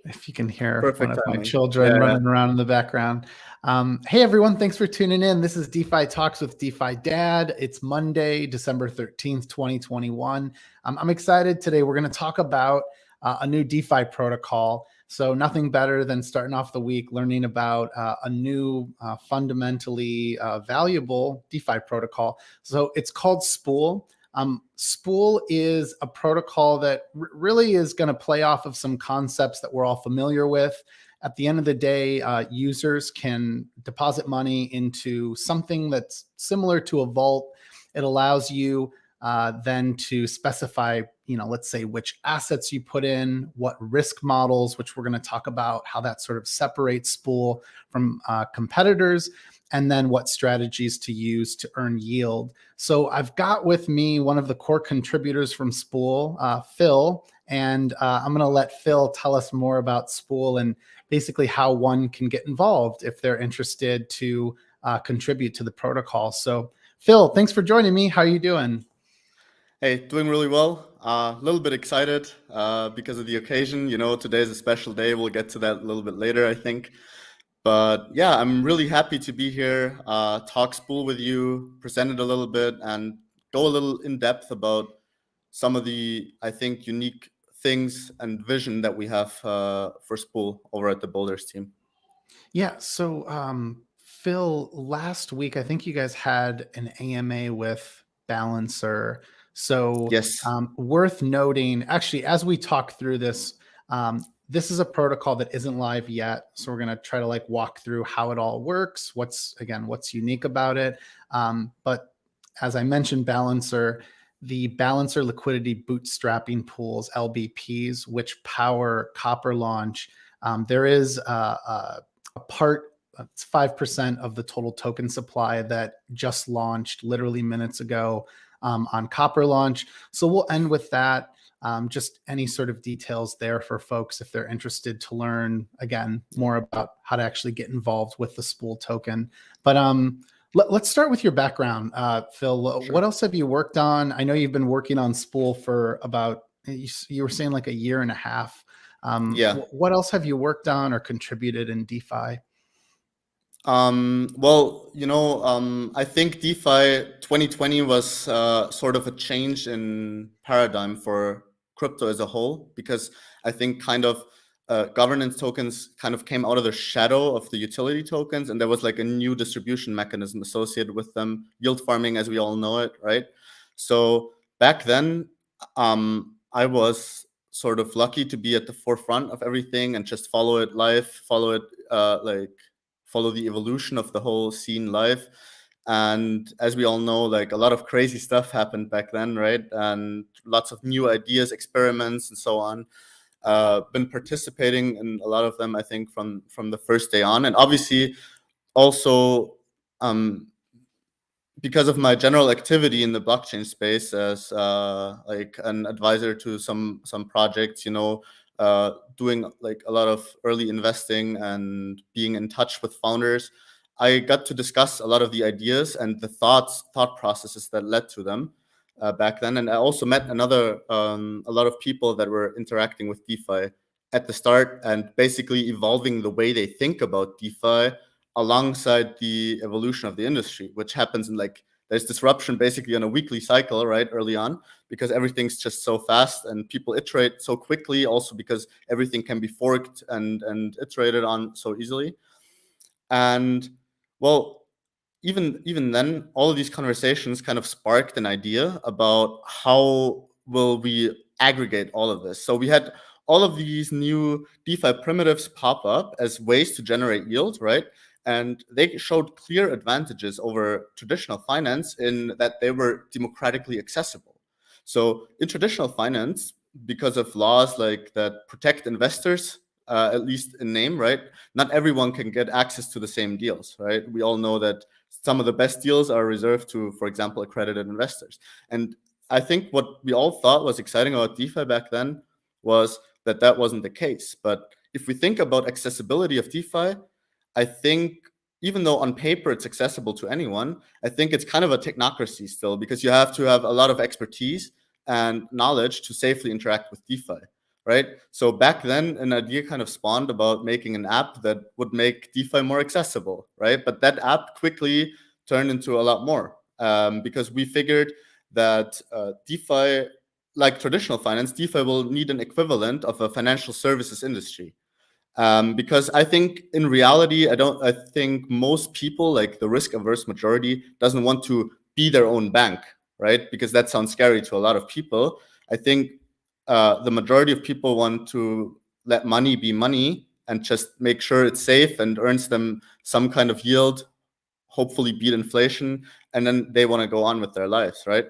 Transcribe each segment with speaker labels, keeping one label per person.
Speaker 1: if you can hear one
Speaker 2: Perfect
Speaker 1: of my
Speaker 2: timing.
Speaker 1: children running around in the background. Hey, everyone. Thanks for tuning in. This is DeFi Talks with DeFi Dad. It's Monday, December 13th, 2021. I'm excited today. We're going to talk about a new DeFi protocol. So nothing better than starting off the week learning about a new fundamentally valuable DeFi protocol. So it's called Spool. Spool is a protocol that really is going to play off of some concepts that we're all familiar with. At the end of the day, users can deposit money into something that's similar to a vault. It allows you then to specify, let's say which assets you put in, what risk models, which we're going to talk about, how that sort of separates Spool from competitors, and then what strategies to use to earn yield. So I've got with me one of the core contributors from Spool, Phil, and I'm going to let Phil tell us more about Spool and basically how one can get involved if they're interested to contribute to the protocol. So Phil, thanks for joining me. How are you doing?
Speaker 2: Hey, doing really well. A little bit excited because of the occasion. Today is a special day. We'll get to that a little bit later, I think. But yeah, I'm really happy to be here, talk Spool with you, present it a little bit, and go a little in depth about some of the, I think, unique things and vision that we have for Spool over at the Boulders team.
Speaker 1: Yeah. So, Phil, last week, I think you guys had an AMA with Balancer. So,
Speaker 2: Yes.
Speaker 1: worth noting, actually, as we talk through this, this is a protocol that isn't live yet. So we're going to try to walk through how it all works. What's unique about it. But as I mentioned, the Balancer liquidity bootstrapping pools, LBPs, which power Copper Launch. There is a part, it's 5% of the total token supply that just launched literally minutes ago on Copper Launch. So we'll end with that. Just any sort of details there for folks if they're interested to learn, again, more about how to actually get involved with the Spool token. But let's start with your background, Phil.
Speaker 2: Sure.
Speaker 1: What else have you worked on? I know you've been working on Spool for about, you were saying like a year and a half.
Speaker 2: Yeah.
Speaker 1: What else have you worked on or contributed in DeFi?
Speaker 2: I think DeFi 2020 was sort of a change in paradigm for crypto as a whole, because I think kind of governance tokens kind of came out of the shadow of the utility tokens, and there was like a new distribution mechanism associated with them, yield farming as we all know it, right? So back then, I was sort of lucky to be at the forefront of everything and just follow it live, follow the evolution of the whole scene live. And as we all know, a lot of crazy stuff happened back then, right? And lots of new ideas, experiments, and so on. Been participating in a lot of them, I think, from the first day on. And obviously also because of my general activity in the blockchain space as an advisor to some projects, doing a lot of early investing and being in touch with founders, I got to discuss a lot of the ideas and the thought processes that led to them back then. And I also met a lot of people that were interacting with DeFi at the start and basically evolving the way they think about DeFi alongside the evolution of the industry, which happens in there's disruption basically on a weekly cycle, right, early on, because everything's just so fast and people iterate so quickly, also because everything can be forked and iterated on so easily. And well, even then, all of these conversations kind of sparked an idea about how will we aggregate all of this. So we had all of these new DeFi primitives pop up as ways to generate yield, right? And they showed clear advantages over traditional finance in that they were democratically accessible. So in traditional finance, because of laws that protect investors, at least in name, right? Not everyone can get access to the same deals, right? We all know that some of the best deals are reserved to, for example, accredited investors. And I think what we all thought was exciting about DeFi back then was that wasn't the case. But if we think about accessibility of DeFi, I think even though on paper it's accessible to anyone, I think it's kind of a technocracy still, because you have to have a lot of expertise and knowledge to safely interact with DeFi. right? So back then, an idea kind of spawned about making an app that would make DeFi more accessible, right? But that app quickly turned into a lot more because we figured that DeFi, like traditional finance, DeFi will need an equivalent of a financial services industry. Because I think in reality, I think most people, like the risk averse majority, doesn't want to be their own bank, right? Because that sounds scary to a lot of people. I think the majority of people want to let money be money and just make sure it's safe and earns them some kind of yield, hopefully beat inflation, and then they want to go on with their lives, right?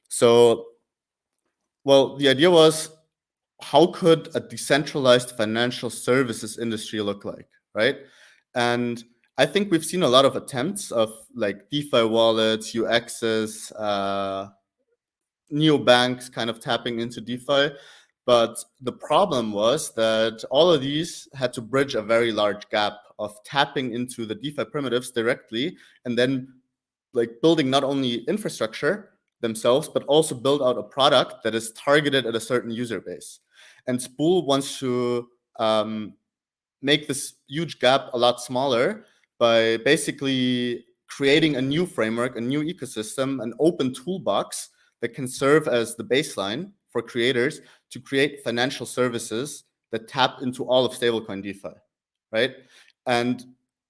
Speaker 2: So, well, the idea was, how could a decentralized financial services industry look like, right? And I think we've seen a lot of attempts of like DeFi wallets, UXs, neobanks kind of tapping into DeFi. But the problem was that all of these had to bridge a very large gap of tapping into the DeFi primitives directly and then like building not only infrastructure themselves, but also build out a product that is targeted at a certain user base. And Spool wants to make this huge gap a lot smaller by basically creating a new framework, a new ecosystem, an open toolbox that can serve as the baseline for creators to create financial services that tap into all of stablecoin DeFi, right? And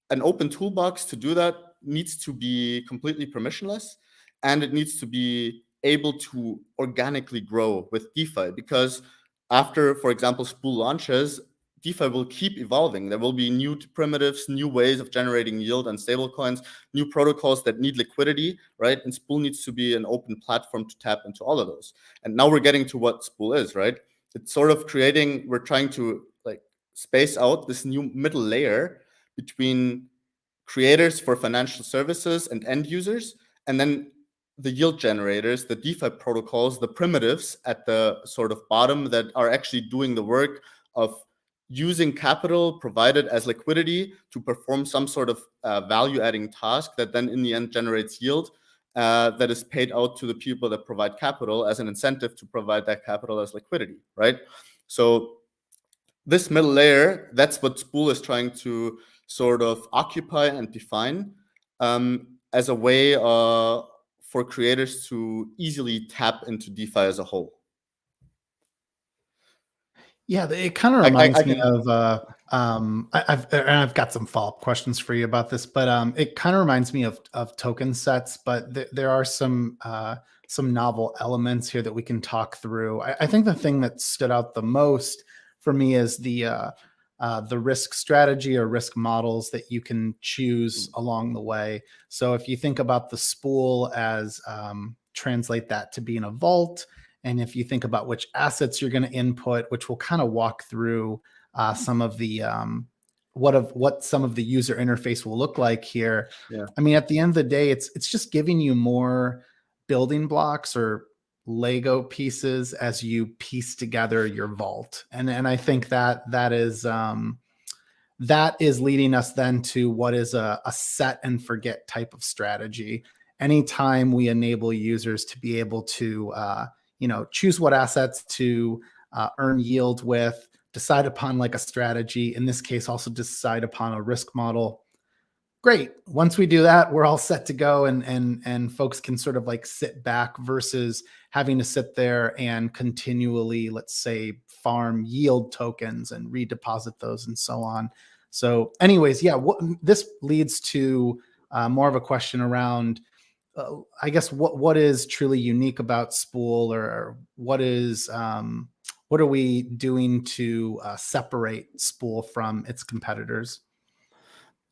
Speaker 2: an open toolbox to do that needs to be completely permissionless, and it needs to be able to organically grow with DeFi, because after, for example, Spool launches, DeFi will keep evolving. There will be new primitives, new ways of generating yield on stablecoins, new protocols that need liquidity, right? And Spool needs to be an open platform to tap into all of those. And now we're getting to what Spool is, right? It's sort of creating, we're trying to like space out this new middle layer between creators for financial services and end users, and then the yield generators, the DeFi protocols, the primitives at the sort of bottom that are actually doing the work of using capital provided as liquidity to perform some sort of value-adding task that then in the end generates yield that is paid out to the people that provide capital as an incentive to provide that capital as liquidity, right? So this middle layer, that's what Spool is trying to sort of occupy and define as a way for creators to easily tap into DeFi as a whole.
Speaker 1: Yeah, it kind of reminds me of I've got some follow-up questions for you about this, but it kind of reminds me of token sets, but there are some novel elements here that we can talk through. I think the thing that stood out the most for me is the risk strategy or risk models that you can choose along the way. So if you think about the Spool as translate that to being a vault, and if you think about which assets you're going to input, which we'll kind of walk through some of the what some of the user interface will look like here.
Speaker 2: Yeah.
Speaker 1: I mean, at the end of the day, it's just giving you more building blocks or Lego pieces as you piece together your vault, and I think that is leading us then to what is a set and forget type of strategy. Anytime we enable users to be able to choose what assets to earn yield with, decide upon like a strategy, in this case, also decide upon a risk model. Great. Once we do that, we're all set to go, and folks can sort of like sit back versus having to sit there and continually, let's say, farm yield tokens and redeposit those and so on. So anyways, yeah, this leads to more of a question around I guess what is truly unique about Spool, or what are we doing to separate Spool from its competitors?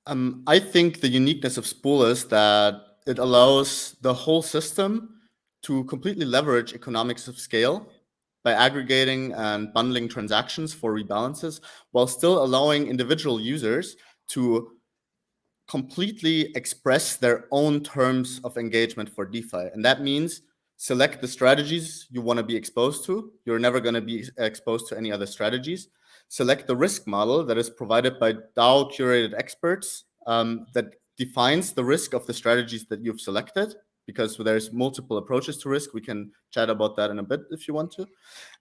Speaker 2: I think the uniqueness of Spool is that it allows the whole system to completely leverage economics of scale by aggregating and bundling transactions for rebalances, while still allowing individual users to completely express their own terms of engagement for DeFi. And that means select the strategies you want to be exposed to. You're never going to be exposed to any other strategies. Select the risk model that is provided by DAO curated experts that defines the risk of the strategies that you've selected, because there's multiple approaches to risk. We can chat about that in a bit if you want to.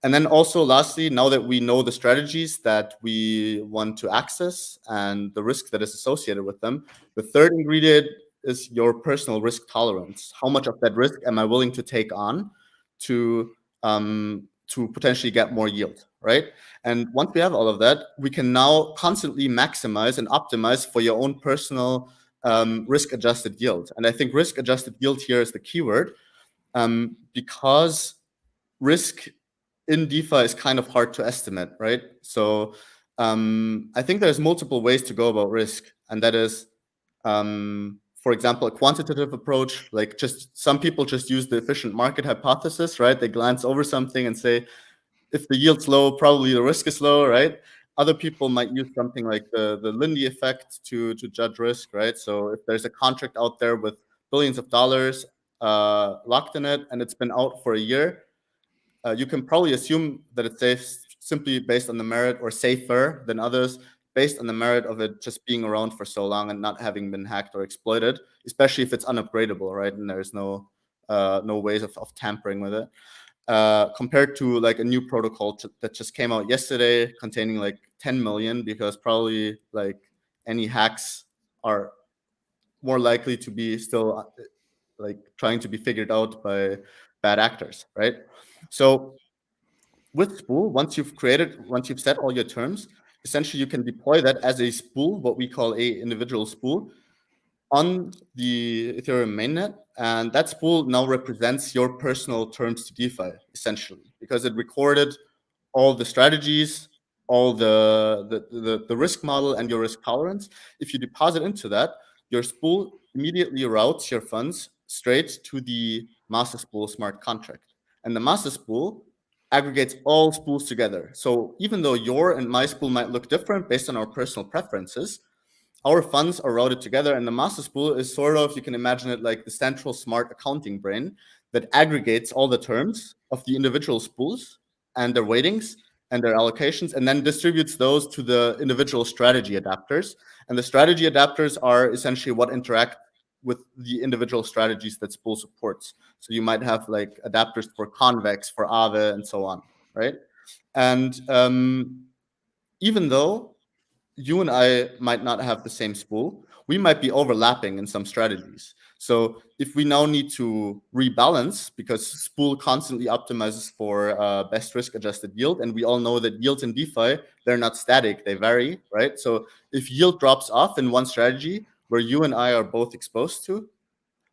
Speaker 2: And then also lastly, now that we know the strategies that we want to access and the risk that is associated with them, the third ingredient is your personal risk tolerance. How much of that risk am I willing to take on to potentially get more yield, right? And once we have all of that, we can now constantly maximize and optimize for your own personal risk-adjusted yield. And I think risk-adjusted yield here is the keyword, because risk in DeFi is kind of hard to estimate, right? So I think there's multiple ways to go about risk, and that is, for example, a quantitative approach. Like, just some people just use the efficient market hypothesis, right? They glance over something and say, if the yield's low, probably the risk is low, right? Other people might use something like the Lindy effect to judge risk, right? So if there's a contract out there with billions of dollars locked in it, and it's been out for a year, you can probably assume that it's safe simply based on the merit, or safer than others based on the merit of it just being around for so long and not having been hacked or exploited, especially if it's unupgradable, right? And there's no ways of tampering with it. Compared to like a new protocol that just came out yesterday containing like 10 million, because probably like any hacks are more likely to be still like trying to be figured out by bad actors, right? So with Spool, once you've set all your terms, essentially you can deploy that as a spool, what we call a individual spool, on the Ethereum mainnet. And that spool now represents your personal terms to DeFi, essentially, because it recorded all the strategies, all the risk model, and your risk tolerance. If you deposit into that, your spool immediately routes your funds straight to the master spool smart contract. And the master spool aggregates all spools together. So even though your and my spool might look different based on our personal preferences, our funds are routed together, and the master spool is sort of, you can imagine it like the central smart accounting brain that aggregates all the terms of the individual spools and their weightings and their allocations, and then distributes those to the individual strategy adapters. And the strategy adapters are essentially what interact with the individual strategies that Spool supports. So you might have like adapters for Convex, for Aave, and so on, right? And even though you and I might not have the same spool, we might be overlapping in some strategies. So if we now need to rebalance, because Spool constantly optimizes for best risk-adjusted yield, and we all know that yields in DeFi, they're not static, they vary, right? So if yield drops off in one strategy where you and I are both exposed to,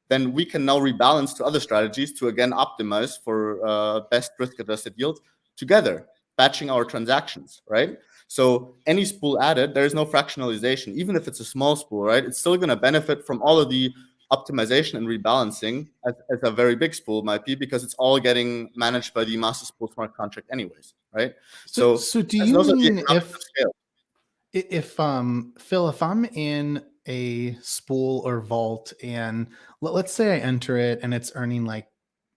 Speaker 2: then we can now rebalance to other strategies to again optimize for best risk-adjusted yield together, batching our transactions, right? So any spool added, there is no fractionalization. Even if it's a small spool, right, it's still going to benefit from all of the optimization and rebalancing as a very big spool might be, because it's all getting managed by the master spool smart contract anyways, right?
Speaker 1: So do you mean if Phil, if I'm in a spool or vault and let's say I enter it and it's earning like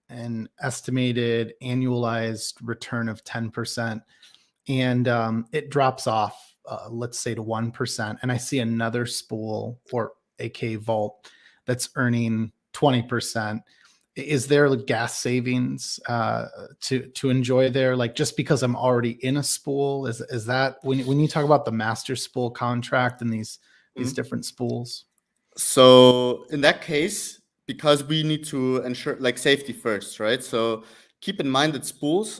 Speaker 1: an estimated annualized return of 10%, and it drops off, let's say to 1%, and I see another spool or AK vault that's earning 20%, is there like gas savings to enjoy there? Like, just because I'm already in a spool, is that when you talk about the master spool contract and these different spools?
Speaker 2: So in that case, because we need to ensure like safety first, right? So keep in mind that spools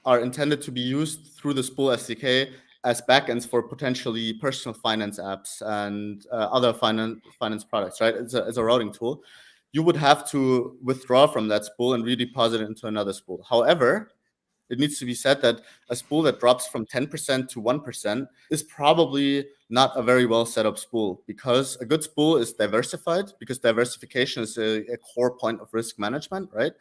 Speaker 2: are intended to be used through the Spool SDK as backends for potentially personal finance apps and other finance products, right? It's a routing tool. You would have to withdraw from that spool and redeposit it into another spool. However, it needs to be said that a spool that drops from 10% to 1% is probably not a very well set up spool, because a good spool is diversified, because diversification is a core point of risk management, right?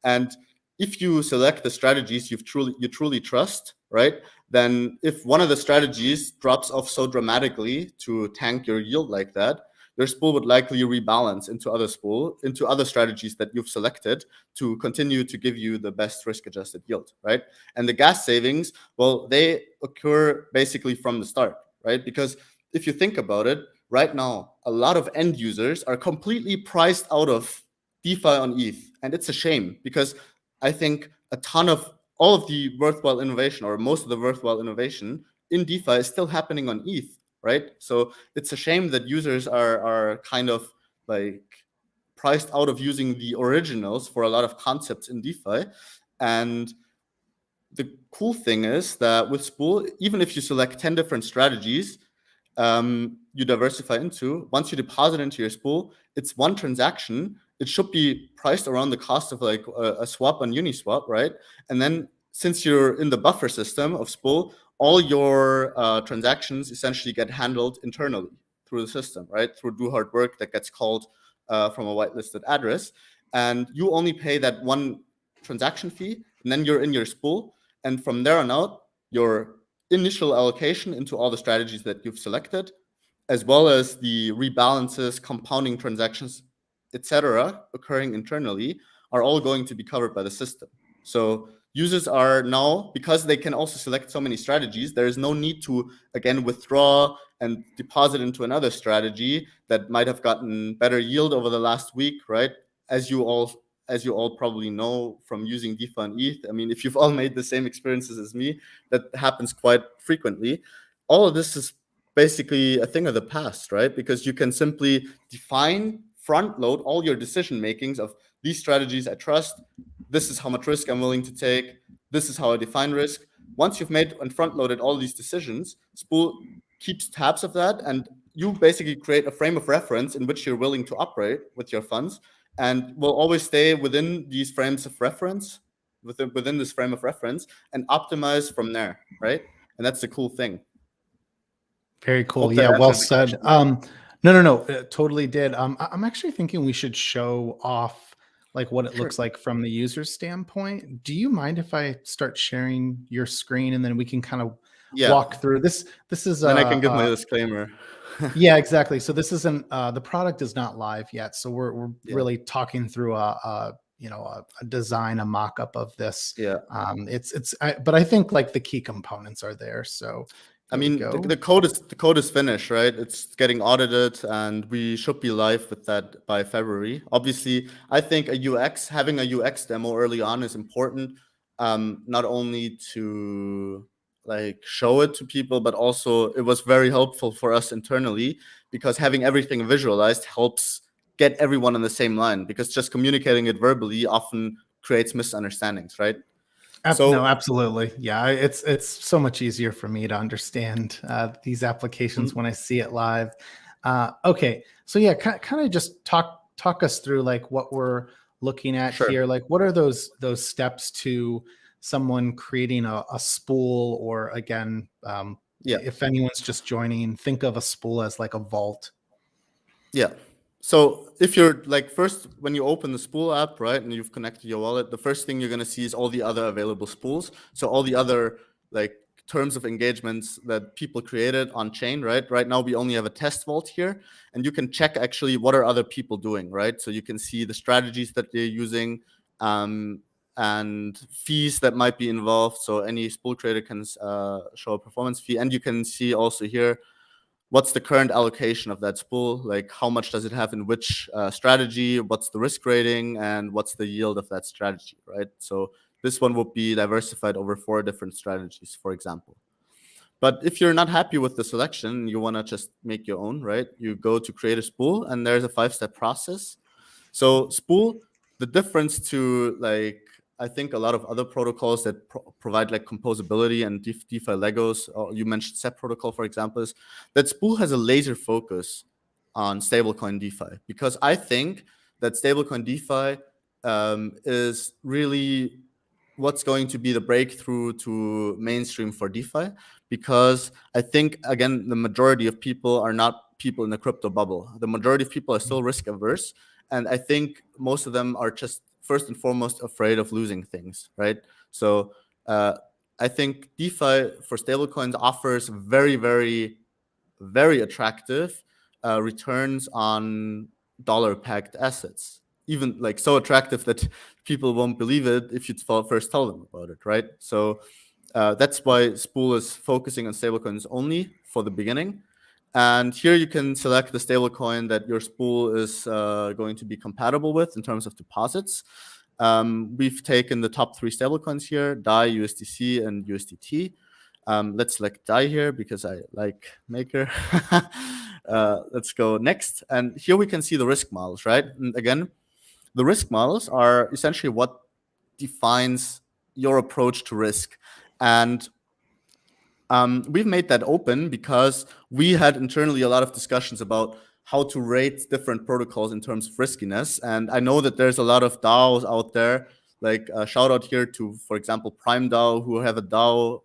Speaker 2: And if you select the strategies you truly trust, right, then if one of the strategies drops off so dramatically to tank your yield like that, your spool would likely rebalance into other strategies that you've selected to continue to give you the best risk-adjusted yield, right? And the gas savings, well, they occur basically from the start, right? Because if you think about it, right now, a lot of end users are completely priced out of DeFi on ETH. And it's a shame because I think all of the worthwhile innovation, or most of the worthwhile innovation in DeFi, is still happening on ETH, right? So it's a shame that users are kind of like priced out of using the originals for a lot of concepts in DeFi. And the cool thing is that with Spool, even if you select 10 different strategies, you diversify into, once you deposit into your Spool, it's one transaction. It should be priced around the cost of like a swap on Uniswap, right? And then since you're in the buffer system of Spool, all your transactions essentially get handled internally through the system, right? Through do hard work that gets called from a whitelisted address. And you only pay that one transaction fee, and then you're in your Spool. And from there on out, your initial allocation into all the strategies that you've selected, as well as the rebalances, compounding transactions, etc., occurring internally, are all going to be covered by the system. So users are now, because they can also select so many strategies, there is no need to, again, withdraw and deposit into another strategy that might have gotten better yield over the last week, right? As you all probably know from using DeFi and ETH, I mean, if you've all made the same experiences as me, that happens quite frequently. All of this is basically a thing of the past, right? Because you can simply front load all your decision makings of these strategies I trust. This is how much risk I'm willing to take. This is how I define risk. Once you've made and front loaded all these decisions, Spool keeps tabs of that, and you basically create a frame of reference in which you're willing to operate with your funds, and will always stay within these frames of reference, within this frame of reference, and optimize from there, right? And that's the cool thing.
Speaker 1: Very cool.
Speaker 2: Hope that
Speaker 1: Yeah, well
Speaker 2: answered the
Speaker 1: said.
Speaker 2: question.
Speaker 1: No, it totally did. I'm actually thinking we should show off like what it
Speaker 2: Sure.
Speaker 1: looks like from the user standpoint. Do you mind if I start sharing your screen and then we can kind of walk through this? This is
Speaker 2: then I can give my disclaimer.
Speaker 1: Yeah, exactly. So this isn't the product is not live yet. So we're really talking through a design, a mock-up of this.
Speaker 2: Yeah.
Speaker 1: But I think like the key components are there. So
Speaker 2: I mean, the code is finished, right? It's getting audited, and we should be live with that by February. Obviously, I think having a UX demo early on is important, not only to like show it to people, but also it was very helpful for us internally, because having everything visualized helps get everyone on the same line, because just communicating it verbally often creates misunderstandings, right?
Speaker 1: No, absolutely. Yeah, it's so much easier for me to understand these applications when I see it live. Okay, so yeah, kind of just talk us through like what we're looking at here. Like, what are those steps to someone creating a spool, or again, if anyone's just joining, think of a spool as like a vault.
Speaker 2: Yeah. So if you're like, first, when you open the Spool app, right, and you've connected your wallet, the first thing you're going to see is all the other available spools. So all the other like terms of engagements that people created on chain, right? Right now we only have a test vault here, and you can check actually what are other people doing, right? So you can see the strategies that they're using, and fees that might be involved. So any Spool creator can show a performance fee, and you can see also here what's the current allocation of that spool, like how much does it have in which strategy, what's the risk rating, and what's the yield of that strategy, right? So this one would be diversified over 4 different strategies, for example. But if you're not happy with the selection, you want to just make your own, right? You go to create a spool, and there's a 5-step process. So spool, the difference to like, I think a lot of other protocols that provide like composability and DeFi Legos, or you mentioned SEP protocol, for example, is that Spool has a laser focus on stablecoin DeFi, because I think that stablecoin DeFi is really what's going to be the breakthrough to mainstream for DeFi, because I think, again, the majority of people are not people in the crypto bubble. The majority of people are still risk averse, and I think most of them are just first and foremost afraid of losing things, right? So I think DeFi for stablecoins offers very, very, very attractive returns on dollar-pegged assets. Even like so attractive that people won't believe it if you first tell them about it, right? So that's why Spool is focusing on stablecoins only for the beginning. And here you can select the stablecoin that your spool is going to be compatible with in terms of deposits. We've taken the top 3 stablecoins here, DAI, USDC, and USDT. Let's select DAI here because I like Maker. Let's go next. And here we can see the risk models, right? And again, the risk models are essentially what defines your approach to risk. And we've made that open because we had internally a lot of discussions about how to rate different protocols in terms of riskiness. And I know that there's a lot of DAOs out there, like shout out here to, for example, Prime DAO, who have a DAO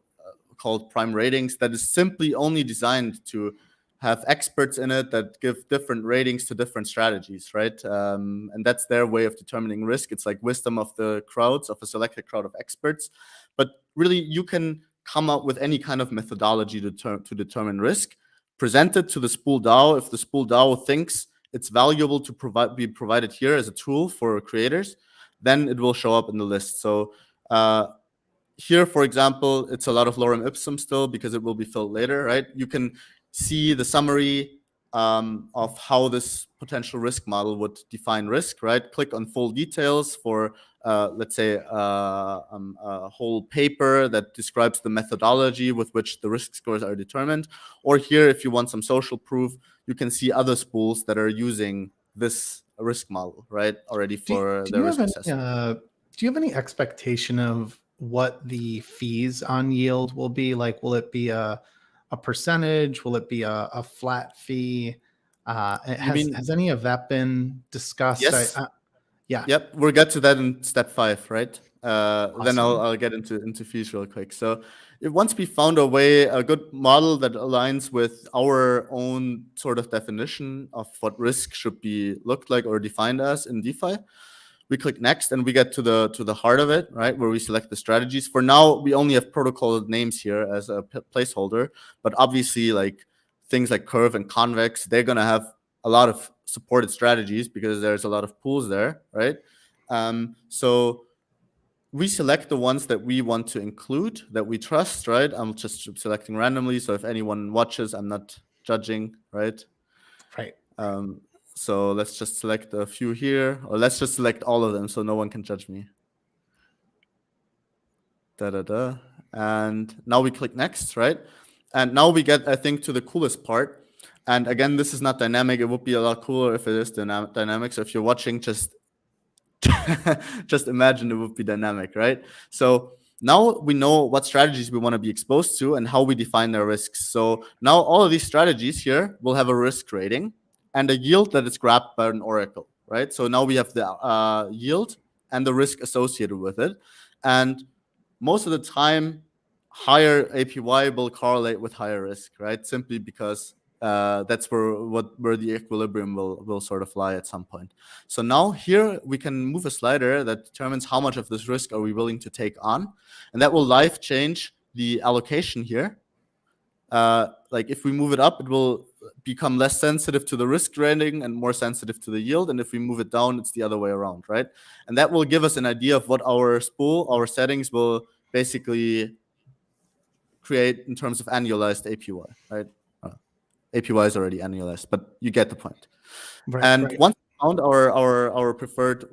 Speaker 2: called Prime Ratings that is simply only designed to have experts in it that give different ratings to different strategies, right? And that's their way of determining risk. It's like wisdom of the crowds, of a selected crowd of experts. But really, you can come up with any kind of methodology to determine risk, present it to the Spool DAO. If the Spool DAO thinks it's valuable to be provided here as a tool for creators, then it will show up in the list. So here, for example, it's a lot of lorem ipsum still because it will be filled later, right? You can see the summary of how this potential risk model would define risk, right? Click on full details for, let's say, a whole paper that describes the methodology with which the risk scores are determined. Or here, if you want some social proof, you can see other spools that are using this risk model, right, already for their risk assessment.
Speaker 1: Do you have any expectation of what the fees on yield will be? Like, will it be a percentage? Will it be a flat fee? Has any of that been discussed?
Speaker 2: Yes.
Speaker 1: Yeah.
Speaker 2: Yep. We'll get to that in step 5, right?
Speaker 1: Awesome.
Speaker 2: Then I'll get into fees real quick. So once we found a good model that aligns with our own sort of definition of what risk should be looked like or defined as in DeFi, we click next and we get to the heart of it, right? Where we select the strategies. For now, we only have protocol names here as a placeholder, but obviously like things like Curve and Convex, they're going to have a lot of supported strategies because there's a lot of pools there, right? So we select the ones that we want to include, that we trust, right? I'm just selecting randomly. So if anyone watches, I'm not judging, right?
Speaker 1: Right.
Speaker 2: So let's just select a few here, or let's just select all of them so no one can judge me. And now we click next, right? And now we get, I think, to the coolest part. And again, this is not dynamic. It would be a lot cooler if it is dynamic. So if you're watching, just imagine it would be dynamic, right? So now we know what strategies we want to be exposed to and how we define their risks. So now all of these strategies here will have a risk rating and a yield that is grabbed by an oracle, right? So now we have the yield and the risk associated with it. And most of the time, higher APY will correlate with higher risk, right? Simply because that's where the equilibrium will sort of lie at some point. So now here we can move a slider that determines how much of this risk are we willing to take on. And that will live change the allocation here. Like if we move it up, it will become less sensitive to the risk rating and more sensitive to the yield. And if we move it down, it's the other way around, right? And that will give us an idea of what our spool, our settings will basically create in terms of annualized APY, right? APY is already annualized, but you get the point.
Speaker 1: Right,
Speaker 2: and
Speaker 1: right.
Speaker 2: Once we found our preferred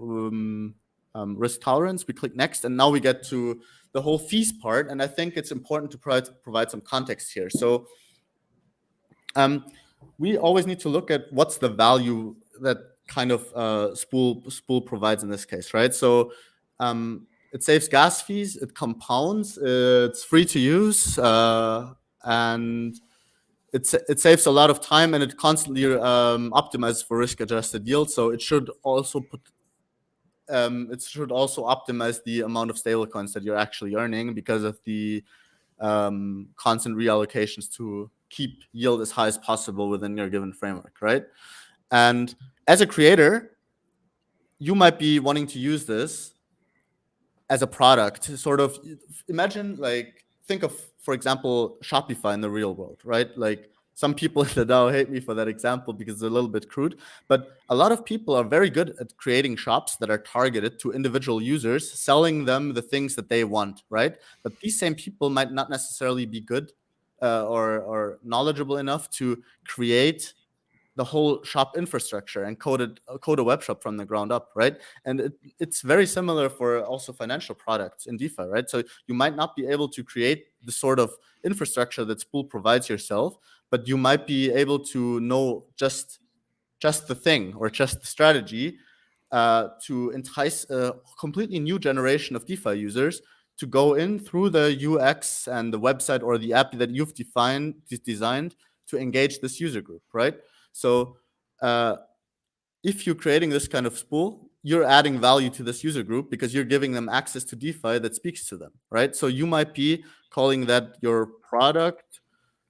Speaker 2: risk tolerance, we click next, and now we get to the whole fees part. And I think it's important to provide some context here. So we always need to look at what's the value that kind of spool provides in this case, right? So it saves gas fees, it compounds, it's free to use, and it saves a lot of time, and it constantly optimizes for risk-adjusted yield. So it should also optimize the amount of stablecoins that you're actually earning because of the constant reallocations to keep yield as high as possible within your given framework, right? And as a creator, you might be wanting to use this as a product. Sort of imagine, like, think of, for example, Shopify in the real world, right? Like, some people in the DAO hate me for that example because it's a little bit crude, but a lot of people are very good at creating shops that are targeted to individual users, selling them the things that they want, right? But these same people might not necessarily be good or knowledgeable enough to create the whole shop infrastructure and code a web shop from the ground up, right? And it's very similar for also financial products in DeFi, right? So you might not be able to create the sort of infrastructure that Spool provides yourself, but you might be able to know just the thing or just the strategy to entice a completely new generation of DeFi users to go in through the UX and the website or the app that you've designed to engage this user group, right? So if you're creating this kind of spool, you're adding value to this user group because you're giving them access to DeFi that speaks to them, right? So you might be calling that your product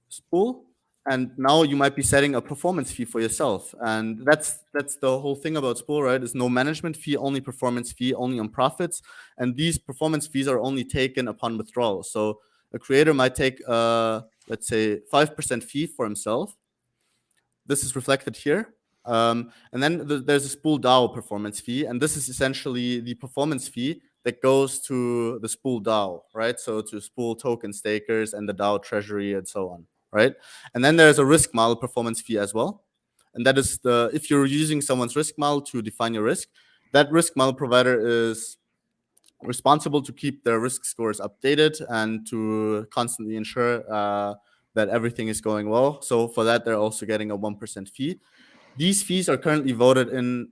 Speaker 2: spool, and now you might be setting a performance fee for yourself. And that's the whole thing about spool, right? Is no management fee, only performance fee, only on profits. And these performance fees are only taken upon withdrawal. So a creator might take let's say 5% fee for himself. This is reflected here. And then there's a Spool DAO performance fee, and this is essentially the performance fee that goes to the Spool DAO, right? So to Spool token stakers and the DAO treasury and so on, right? And then there's a risk model performance fee as well. And that is if you're using someone's risk model to define your risk, that risk model provider is responsible to keep their risk scores updated and to constantly ensure that everything is going well. So for that, they're also getting a 1% fee. These fees are currently voted in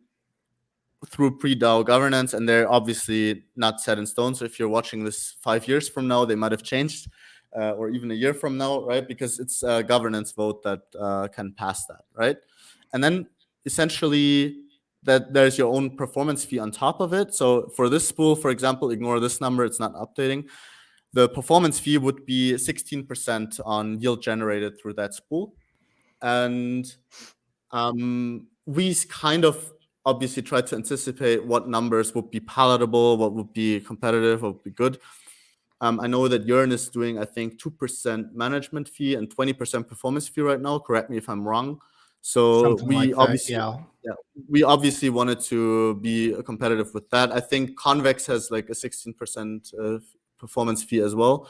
Speaker 2: through pre-DAO governance, and they're obviously not set in stone. So if you're watching this 5 years from now, they might have changed, or even a year from now, right? Because it's a governance vote that can pass that, right? And then essentially that there's your own performance fee on top of it. So for this spool, for example, ignore this number, it's not updating. The performance fee would be 16% on yield generated through that spool. And we kind of obviously try to anticipate what numbers would be palatable, what would be competitive, what would be good. I know that Yearn is doing, I think, 2% management fee and 20% performance fee right now. Correct me if I'm wrong. So
Speaker 1: Something
Speaker 2: we
Speaker 1: like that,
Speaker 2: obviously,
Speaker 1: yeah.
Speaker 2: we obviously wanted to be competitive with that. I think Convex has like a 16% performance fee as well.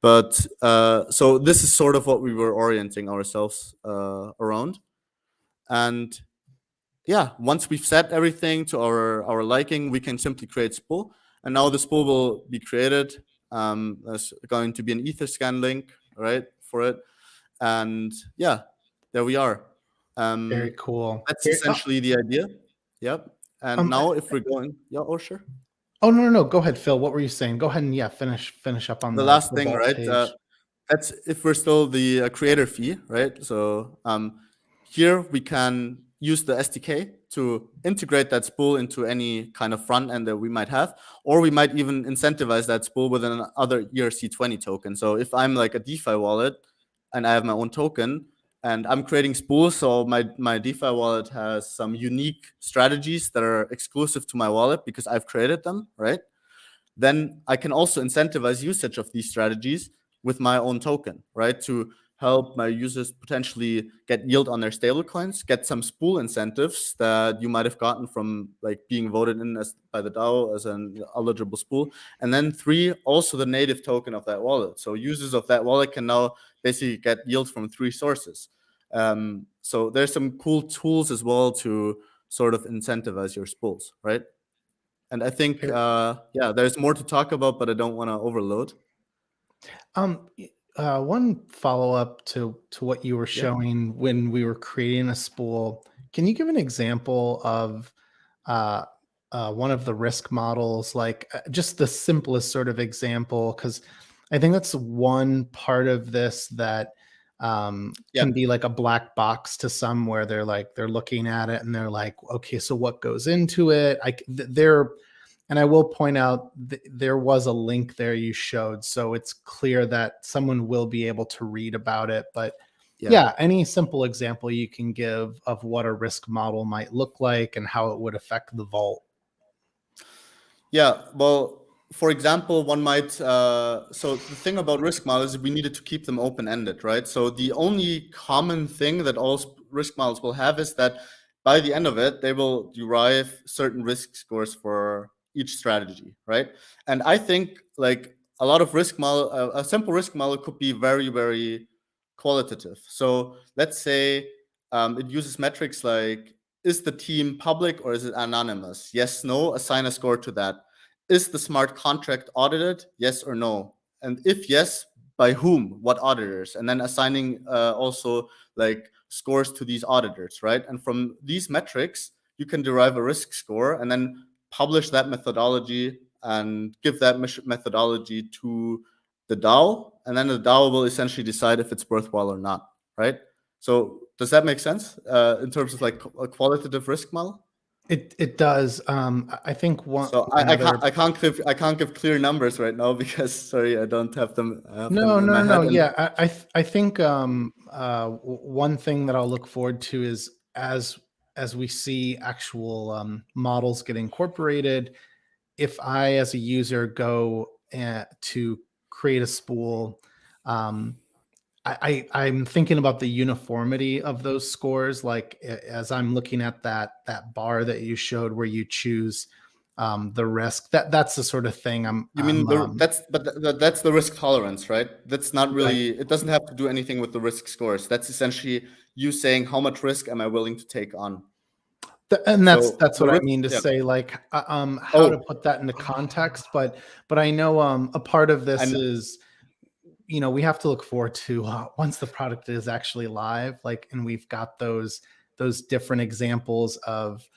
Speaker 2: But so this is sort of what we were orienting ourselves around. And yeah, once we've set everything to our liking, we can simply create spool. And now the spool will be created. There's going to be an Etherscan link, right, for it. And yeah, there we are.
Speaker 1: Very cool.
Speaker 2: That's essentially the idea. Yep. And now if we're going, sure.
Speaker 1: Oh, no. Go ahead, Phil. What were you saying? Go ahead and finish up on
Speaker 2: the last thing,
Speaker 1: vault
Speaker 2: right?
Speaker 1: page.
Speaker 2: That's if we're still the creator fee, right? So here we can use the SDK to integrate that spool into any kind of front end that we might have, or we might even incentivize that spool with another ERC20 token. So if I'm like a DeFi wallet and I have my own token and I'm creating spools, so my DeFi wallet has some unique strategies that are exclusive to my wallet because I've created them, right? Then I can also incentivize usage of these strategies with my own token, right? To help my users potentially get yield on their stablecoins, get some spool incentives that you might have gotten from like being voted in by the DAO as an eligible spool. And then 3, also the native token of that wallet. So users of that wallet can now basically get yield from 3 sources. So there's some cool tools as well to sort of incentivize your spools, right? And I think, there's more to talk about, but I don't want to overload.
Speaker 1: One follow-up to what you were showing when we were creating a spool. Can you give an example of one of the risk models, like just the simplest sort of example? Because I think that's one part of this that can be like a black box to some, where they're looking at it and they're like, okay, so what goes into it? And I will point out there was a link there you showed, so it's clear that someone will be able to read about it. But yeah, any simple example you can give of what a risk model might look like and how it would affect the vault.
Speaker 2: Yeah, well, for example, one might, so the thing about risk models is we needed to keep them open-ended, right? So the only common thing that all risk models will have is that by the end of it, they will derive certain risk scores for each strategy, right? And I think like a lot of risk model, a simple risk model could be very, very qualitative. So let's say it uses metrics like, is the team public or is it anonymous? Yes, no, assign a score to that. Is the smart contract audited? Yes or no? And if yes, by whom? What auditors? And then assigning also like scores to these auditors, right? And from these metrics, you can derive a risk score and then publish that methodology and give that methodology to the DAO, and then the DAO will essentially decide if it's worthwhile or not, right? So does that make sense in terms of like a qualitative risk model?
Speaker 1: It does. I think one.
Speaker 2: So I can't give clear numbers right now because sorry, I don't have them.
Speaker 1: No. Yeah, I think one thing that I'll look forward to is as we see actual models get incorporated. If I, as a user, go to create a spool, I'm thinking about the uniformity of those scores. Like as I'm looking at that bar that you showed, where you choose the risk. That's the sort of thing
Speaker 2: that's the risk tolerance, right? That's not really. Right. It doesn't have to do anything with the risk scores. That's essentially you saying how much risk am I willing to take on.
Speaker 1: And that's what I mean to say, like how to put that into context. But I know a part of this is, we have to look forward to once the product is actually live, like, and we've got those different examples of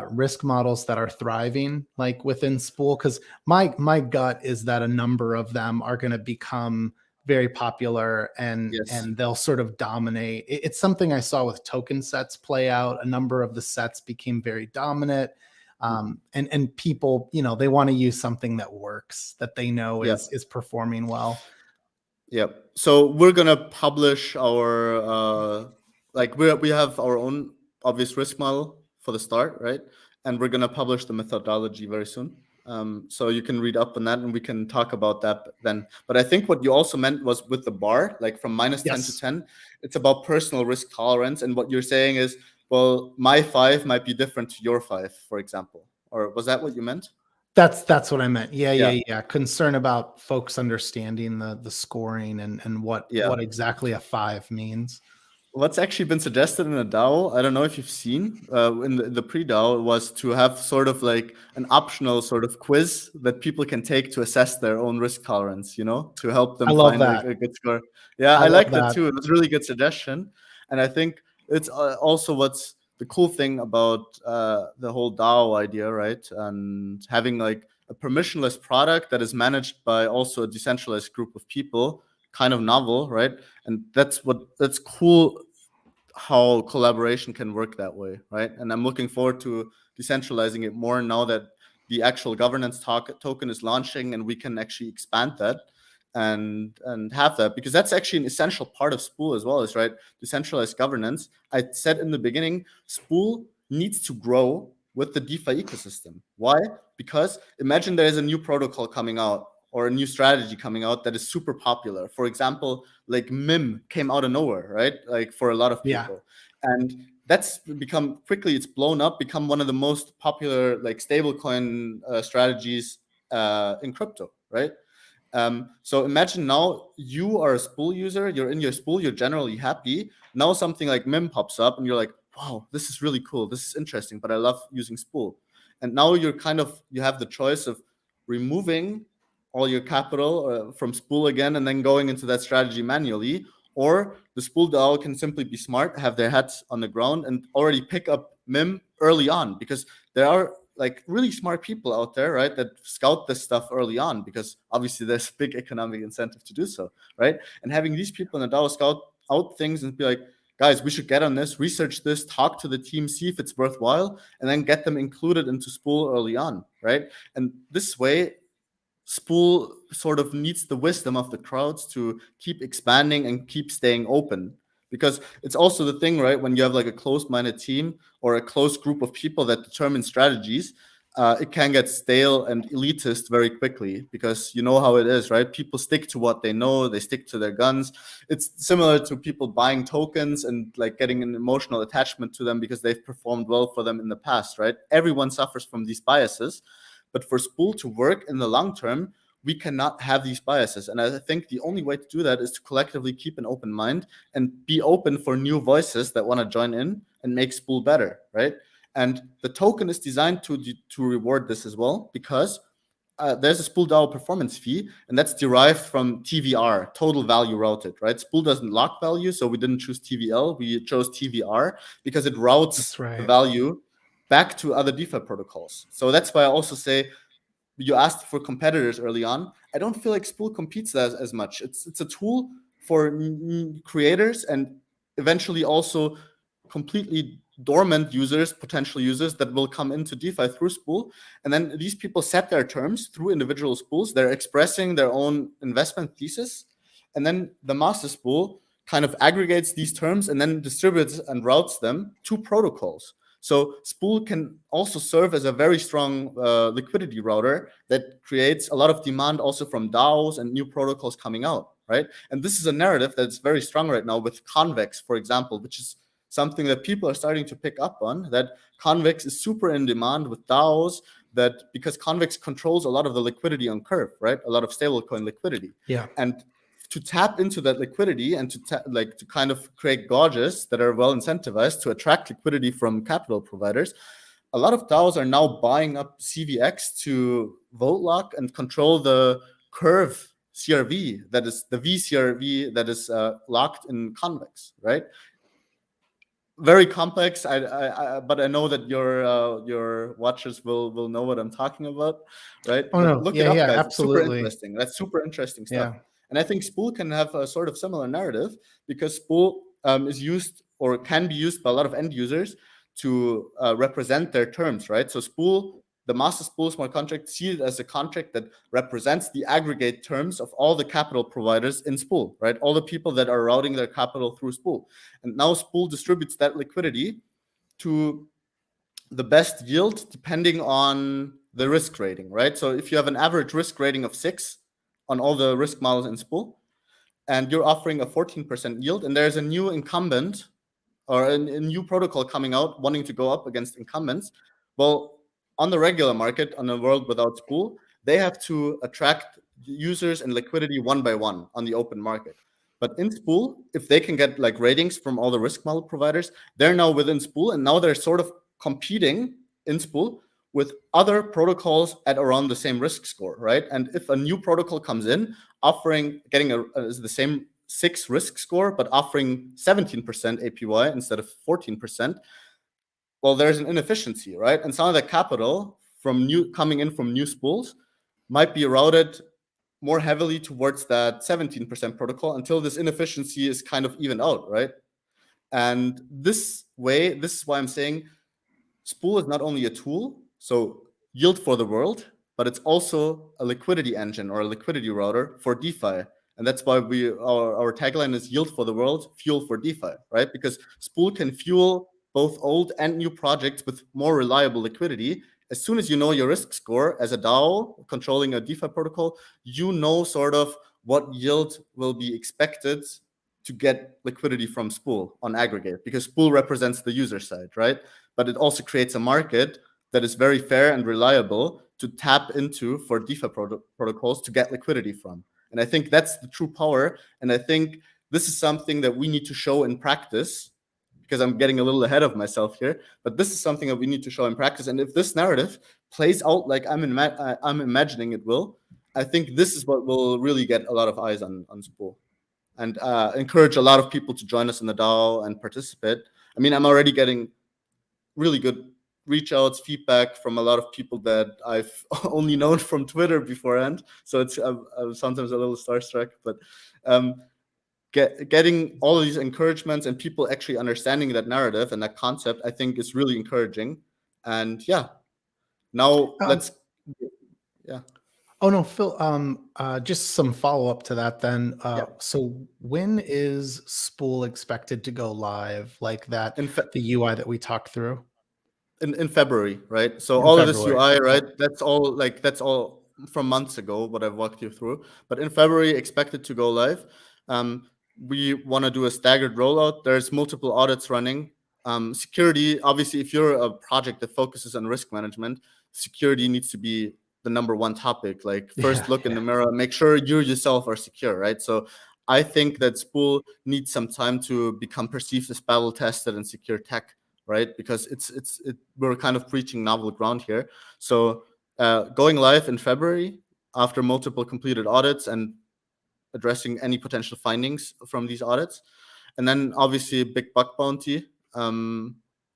Speaker 1: risk models that are thriving, like within Spool. Because my gut is that a number of them are going to become very popular and they'll sort of dominate. It's something I saw with token sets play out. A number of the sets became very dominant. And people, they want to use something that works, that they know is performing well.
Speaker 2: Yeah. So we're gonna publish our we have our own obvious risk model for the start, right? And we're gonna publish the methodology very soon. So you can read up on that and we can talk about that then. But I think what you also meant was with the bar, like from -10 to 10, it's about personal risk tolerance. And what you're saying is, well, my 5 might be different to your 5, for example. Or was that what you meant?
Speaker 1: That's what I meant. Yeah. Concern about folks understanding the scoring and what exactly a 5 means.
Speaker 2: What's actually been suggested in a DAO, I don't know if you've seen in the pre-DAO, was to have sort of like an optional sort of quiz that people can take to assess their own risk tolerance, to help them find a good score. Yeah, I like that too. It was a really good suggestion. And I think it's also what's the cool thing about the whole DAO idea, right? And having like a permissionless product that is managed by also a decentralized group of people, kind of novel, right? And that's cool, how collaboration can work that way, right? And I'm looking forward to decentralizing it more now that the actual governance token is launching, and we can actually expand that and have that, because that's actually an essential part of Spool as well, is right, decentralized governance. I said in the beginning, Spool needs to grow with the DeFi ecosystem. Why? Because imagine there is a new protocol coming out or a new strategy coming out that is super popular. For example, like MIM came out of nowhere, right? Like for a lot of people. And that's it's blown up, become one of the most popular like stablecoin strategies in crypto, right? So imagine now you are a Spool user, you're in your Spool, you're generally happy. Now something like MIM pops up and you're like, wow, this is really cool. This is interesting, but I love using Spool. And now you have the choice of removing all your capital from Spool again and then going into that strategy manually. Or the Spool DAO can simply be smart, have their hats on the ground and already pick up MIM early on, because there are like really smart people out there, right, that scout this stuff early on, because obviously there's big economic incentive to do so, right? And having these people in the DAO scout out things and be like, guys, we should get on this, research this, talk to the team, see if it's worthwhile, and then get them included into Spool early on, right? And this way, Spool sort of needs the wisdom of the crowds to keep expanding and keep staying open. Because it's also the thing, right? When you have like a closed-minded team or a close group of people that determine strategies, it can get stale and elitist very quickly, because you know how it is, right? People stick to what they know, they stick to their guns. It's similar to people buying tokens and like getting an emotional attachment to them because they've performed well for them in the past, right? Everyone suffers from these biases. But for Spool to work in the long term, we cannot have these biases. And I think the only way to do that is to collectively keep an open mind and be open for new voices that want to join in and make Spool better, right? And the token is designed to reward this as well, because there's a Spool DAO performance fee, and that's derived from TVR, total value routed, right? Spool doesn't lock value, so we didn't choose TVL. We chose TVR because it routes the value back to other DeFi protocols. So that's why I also say, you asked for competitors early on. I don't feel like Spool competes as much. It's a tool for creators and eventually also completely dormant users, potential users that will come into DeFi through Spool. And then these people set their terms through individual spools. They're expressing their own investment thesis. And then the master spool kind of aggregates these terms and then distributes and routes them to protocols. So Spool can also serve as a very strong liquidity router that creates a lot of demand also from DAOs and new protocols coming out, right? And this is a narrative that's very strong right now with Convex, for example, which is something that people are starting to pick up on, that Convex is super in demand with DAOs, that because Convex controls a lot of the liquidity on Curve, right? A lot of stablecoin liquidity.
Speaker 1: Yeah.
Speaker 2: And to tap into that liquidity and to kind of create gauges that are well incentivized to attract liquidity from capital providers, a lot of DAOs are now buying up CVX to vote lock and control the Curve CRV, that is the VCRV that is locked in Convex, right? Very complex, but I know that your watchers will know what I'm talking about, right?
Speaker 1: Oh, no.
Speaker 2: Look it up, guys.
Speaker 1: Absolutely.
Speaker 2: It's super interesting. That's super interesting stuff.
Speaker 1: Yeah.
Speaker 2: And I think Spool can have a sort of similar narrative, because Spool is used or can be used by a lot of end users to represent their terms, right? So Spool, the master Spool smart contract, see it as a contract that represents the aggregate terms of all the capital providers in Spool, right? All the people that are routing their capital through Spool. And now Spool distributes that liquidity to the best yield depending on the risk rating, right? So if you have an average risk rating of 6 on all the risk models in Spool, and you're offering a 14% yield, and there's a new incumbent or a new protocol coming out wanting to go up against incumbents, well, on the regular market, on a world without Spool, they have to attract users and liquidity one by one on the open market. But in Spool, if they can get like ratings from all the risk model providers, they're now within Spool, and now they're sort of competing in Spool with other protocols at around the same risk score, right? And if a new protocol comes in getting the same 6 risk score, but offering 17% APY instead of 14%, well, there's an inefficiency, right? And some of the capital coming in from new spools might be routed more heavily towards that 17% protocol until this inefficiency is kind of evened out, right? And this is why I'm saying Spool is not only a tool, so yield for the world, but it's also a liquidity engine or a liquidity router for DeFi. And that's why our tagline is yield for the world, fuel for DeFi, right? Because Spool can fuel both old and new projects with more reliable liquidity. As soon as you know your risk score as a DAO controlling a DeFi protocol, you know sort of what yield will be expected to get liquidity from Spool on aggregate, because Spool represents the user side, right? But it also creates a market that is very fair and reliable to tap into for DeFi protocols to get liquidity from. And I think that's the true power. And I think this is something that we need to show in practice, because I'm getting a little ahead of myself here, but this is something that we need to show in practice. And if this narrative plays out like I'm imagining it will, I think this is what will really get a lot of eyes on Spool, and encourage a lot of people to join us in the DAO and participate. I mean, I'm already getting really good reach outs, feedback from a lot of people that I've only known from Twitter beforehand. So it's I'm sometimes a little starstruck, but getting all of these encouragements and people actually understanding that narrative and that concept, I think is really encouraging. And yeah, now yeah.
Speaker 1: Oh no, Phil. Just some follow up to that then. So when is Spool expected to go live? Like that, the UI that we talked through.
Speaker 2: In February, right? So all of this UI, right? That's all from months ago, what I've walked you through. But in February, expected to go live. We want to do a staggered rollout. There's multiple audits running. Security, obviously, if you're a project that focuses on risk management, security needs to be the number one topic. Like first look in the mirror, make sure you yourself are secure, right? So I think that Spool needs some time to become perceived as battle tested and secure tech, right? Because we're kind of preaching novel ground here. So going live in February after multiple completed audits and addressing any potential findings from these audits, and then obviously a big bug bounty.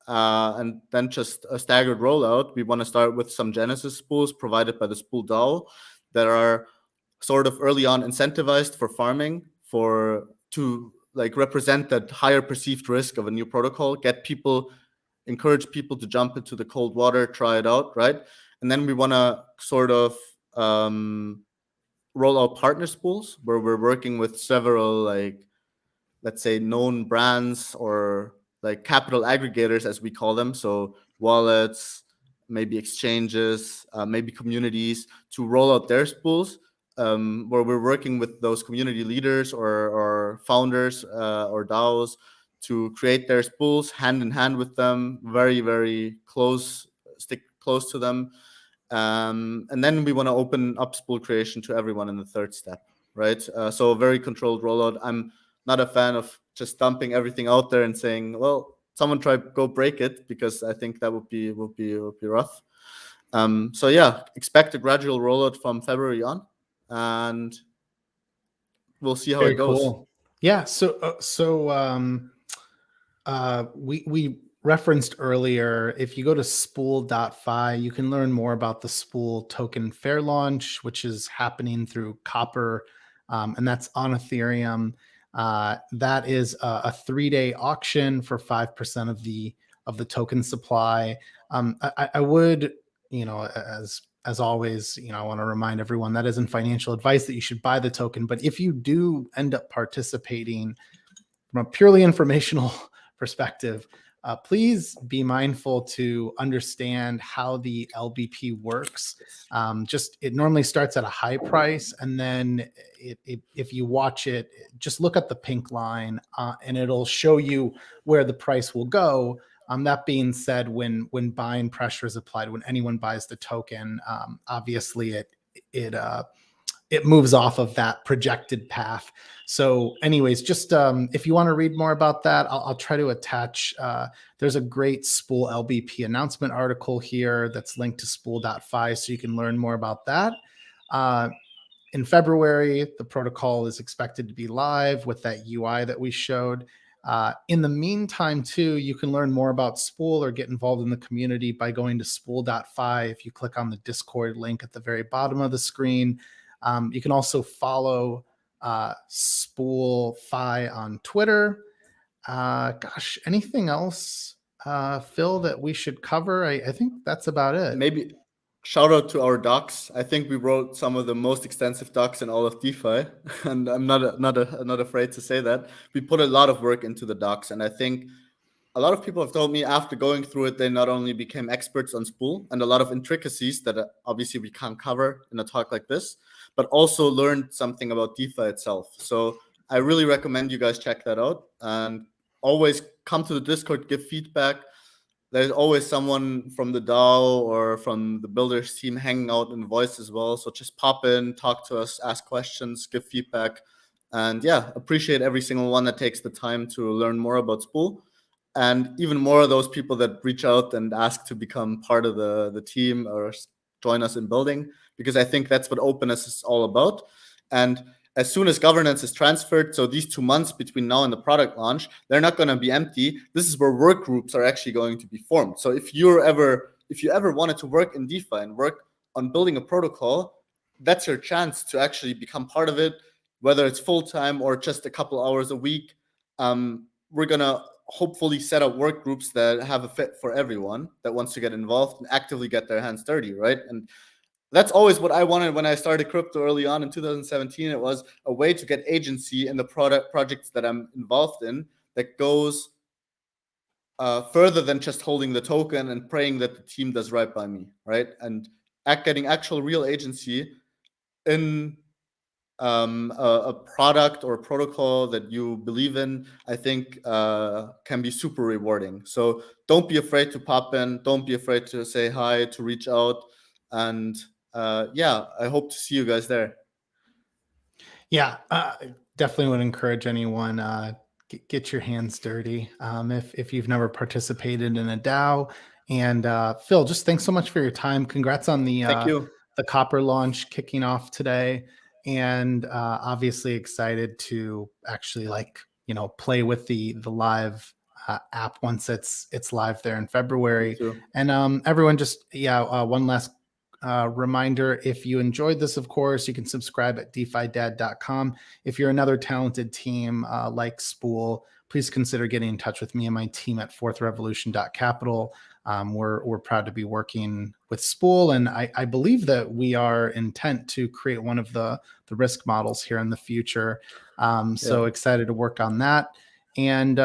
Speaker 2: And then just a staggered rollout. We want to start with some Genesis spools provided by the Spool DAO that are sort of early on incentivized for farming to like represent that higher perceived risk of a new protocol, encourage people to jump into the cold water, try it out, right? And then we want to sort of roll out partner spools where we're working with several, like, let's say, known brands or like capital aggregators, as we call them. So wallets, maybe exchanges, maybe communities, to roll out their spools, where we're working with those community leaders or founders or DAOs to create their spools hand in hand with them, very, very close, stick close to them. And then we want to open up spool creation to everyone in the third step, right? So a very controlled rollout. I'm not a fan of just dumping everything out there and saying, well, someone try go break it, because I think that would be rough. So yeah, expect a gradual rollout from February on, and we'll see how
Speaker 1: Very
Speaker 2: it goes.
Speaker 1: cool. Yeah. We referenced earlier, if you go to spool.fi, you can learn more about the Spool token fair launch, which is happening through Copper, and that's on Ethereum. That is a 3-day auction for 5% of the token supply. I would, as always, I want to remind everyone that isn't financial advice that you should buy the token. But if you do end up participating from a purely informational perspective, please be mindful to understand how the LBP works. It normally starts at a high price, and then if you watch it, just look at the pink line, and it'll show you where the price will go. That being said, when buying pressure is applied, when anyone buys the token, obviously it moves off of that projected path. So anyways, just if you want to read more about that, I'll try to attach, there's a great Spool LBP announcement article here that's linked to spool.fi, so you can learn more about that. In February, the protocol is expected to be live with that UI that we showed. In the meantime, too, you can learn more about Spool or get involved in the community by going to spool.fi. If you click on the Discord link at the very bottom of the screen, you can also follow Spool Fi on Twitter. Anything else, Phil, that we should cover? I think that's about it.
Speaker 2: Maybe shout out to our docs. I think we wrote some of the most extensive docs in all of DeFi, and I'm not afraid to say that. We put a lot of work into the docs, and I think a lot of people have told me after going through it, they not only became experts on Spool and a lot of intricacies that obviously we can't cover in a talk like this, but also learned something about DeFi itself. So I really recommend you guys check that out, and always come to the Discord, give feedback. There's always someone from the DAO or from the builders team hanging out in voice as well. So just pop in, talk to us, ask questions, give feedback. And yeah, appreciate every single one that takes the time to learn more about Spool. And even more of those people that reach out and ask to become part of the team or join us in building, because I think that's what openness is all about. And as soon as governance is transferred, so these 2 months between now and the product launch, they're not going to be empty. This is where work groups are actually going to be formed. So if you ever wanted to work in DeFi and work on building a protocol, that's your chance to actually become part of it, whether it's full-time or just a couple hours a week. We're going to hopefully set up work groups that have a fit for everyone that wants to get involved and actively get their hands dirty, right? And that's always what I wanted when I started crypto early on in 2017. It was a way to get agency in the projects that I'm involved in that goes further than just holding the token and praying that the team does right by me, right? And getting actual real agency in a product or a protocol that you believe in, I think can be super rewarding. So don't be afraid to pop in. Don't be afraid to say hi, to reach out. And yeah, I hope to see you guys there.
Speaker 1: Yeah, definitely would encourage anyone get your hands dirty if you've never participated in a DAO. And Phil, just thanks so much for your time. Congrats on
Speaker 2: Thank you.
Speaker 1: the Copper launch kicking off today, and obviously excited to actually play with the live app once it's live there in February. And everyone, just one last reminder, if you enjoyed this, of course, you can subscribe at DeFiDad.com. If you're another talented team like Spool, please consider getting in touch with me and my team at fourthrevolution.capital. We're proud to be working with Spool, and I believe that we are intent to create one of the risk models here in the future. So excited to work on that. And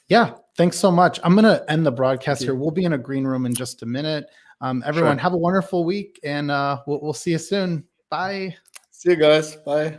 Speaker 1: yeah, thanks so much. I'm going to end the broadcast here. We'll be in a green room in just a minute. Everyone, have a wonderful week, and we'll see you soon. Bye.
Speaker 2: See you guys. Bye.